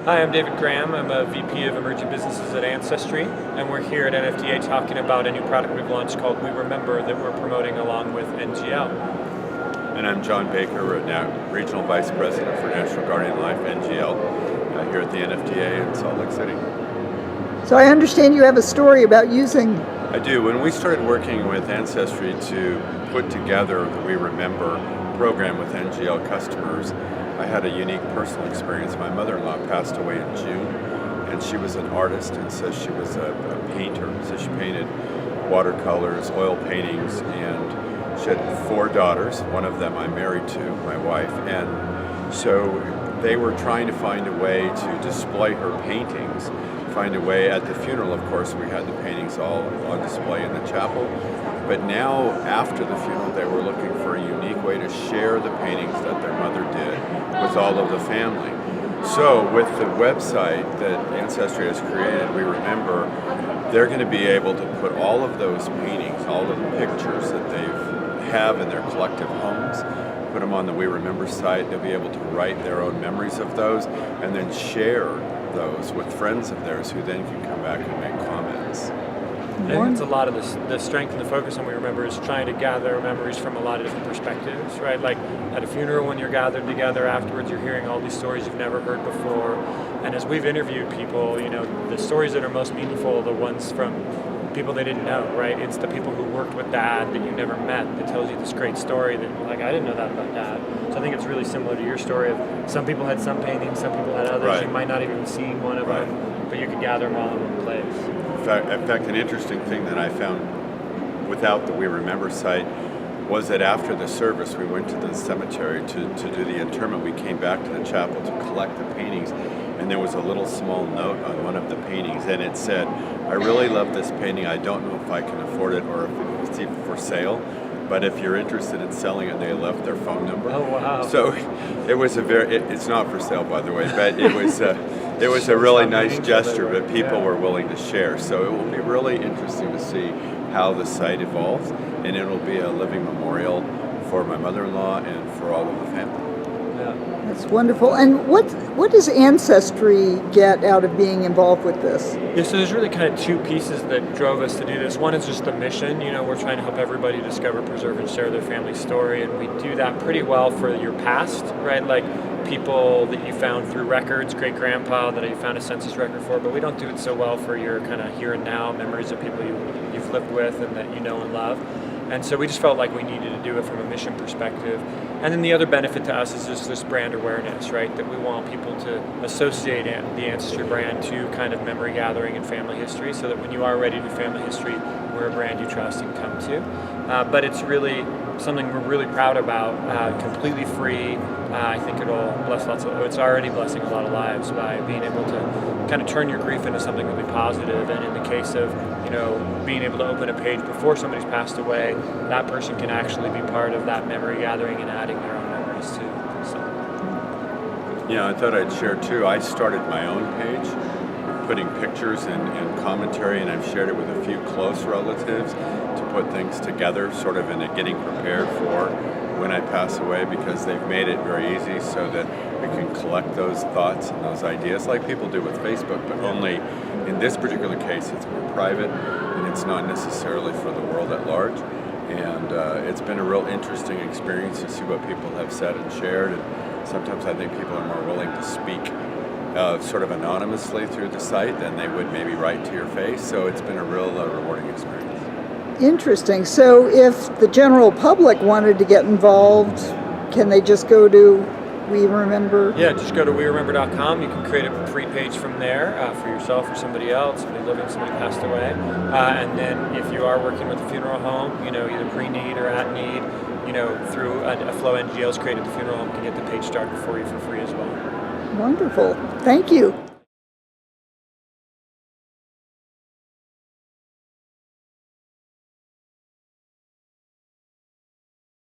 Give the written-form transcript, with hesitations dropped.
Hi, I'm David Graham. I'm a VP of Emerging Businesses at Ancestry, and we're here at NFDA talking about a new product we've launched called WeRemember that we're promoting along with NGL. And I'm John Baker, Regional Vice President for National Guardian Life, NGL, here at the NFDA in Salt Lake City. So I understand you have a story about using... I do. When we started working with Ancestry to put together the WeRemember program with NGL customers, I had a unique personal experience. My mother-in-law passed away in June, and she was an artist, and so she was a painter. So she painted watercolors, oil paintings, and she had 4 daughters. One of them I'm married to, my wife, and so they were trying to find a way to display her paintings, find a way at the funeral. Of course, we had the paintings all on display in the chapel. But now, after the funeral, they were looking for a unique way to share the paintings that their mother did with all of the family. So with the website that Ancestry has created, WeRemember, they're going to be able to put all of those paintings, all of the pictures that they have in their collective homes, put them on the WeRemember site. They'll be able to write their own memories of those and then share those with friends of theirs who then can come back and make comments. I think it's a lot of the strength and the focus on WeRemember is trying to gather memories from a lot of different perspectives, right? Like at a funeral, when you're gathered together afterwards, you're hearing all these stories you've never heard before. And as we've interviewed people, you know, the stories that are most meaningful are the ones from people they didn't know, right? It's the people who worked with Dad that you never met that tells you this great story that you're like, I didn't know that about Dad. So I think it's really similar to your story of some people had some paintings, some people had others. Right. You might not even have seen one of them, but you could gather them all in one place. In fact, an interesting thing that I found without the WeRemember site was that after the service, we went to the cemetery to do the interment. We came back to the chapel to collect the paintings, and there was a little small note on one of the paintings, and it said, I really love this painting. I don't know if I can afford it or if it's even for sale, but if you're interested in selling it, they left their phone number. Oh, wow. So it was it's not for sale, by the way, but it was a really nice gesture, but people were willing to share. So it will be really interesting to see how the site evolves, and it will be a living memorial for my mother-in-law and for all of the family. Yeah. That's wonderful. And what does Ancestry get out of being involved with this? Yeah, so there's really kind of 2 pieces that drove us to do this. One is just the mission. You know, we're trying to help everybody discover, preserve, and share their family story, and we do that pretty well for your past, right? Like people that you found through records, great-grandpa that you found a census record for, but we don't do it so well for your kind of here and now memories of people you've lived with and that you know and love. And so we just felt like we needed to do it from a mission perspective. And then the other benefit to us is just this brand awareness, right? That we want people to associate the Ancestry brand to kind of memory gathering and family history, so that when you are ready to do family history, we're a brand you trust and come to. But it's really something we're really proud about, completely free. I think it'll bless it's already blessing a lot of lives by being able to kind of turn your grief into something really positive. And in the case of, you know, being able to open a page before somebody's passed away, that person can actually be part of that memory gathering and adding their own memories too. So. Yeah, I thought I'd share too. I started my own page, putting pictures and commentary, and I've shared it with a few close relatives to put things together, sort of in a getting prepared for when I pass away, because they've made it very easy so that we can collect those thoughts and those ideas like people do with Facebook, but only in this particular case it's more private and it's not necessarily for the world at large. And it's been a real interesting experience to see what people have said and shared, and sometimes I think people are more willing to speak sort of anonymously through the site than they would maybe write to your face, so it's been a real rewarding experience. Interesting. So if the general public wanted to get involved, can they just go to WeRemember? Yeah, just go to WeRemember.com. You can create a free page from there for yourself or somebody else, somebody living, somebody passed away. And then if you are working with a funeral home, you know, either pre-need or at need, you know, through a flow NGL's created the funeral home can get the page started for you for free as well. Wonderful. Thank you.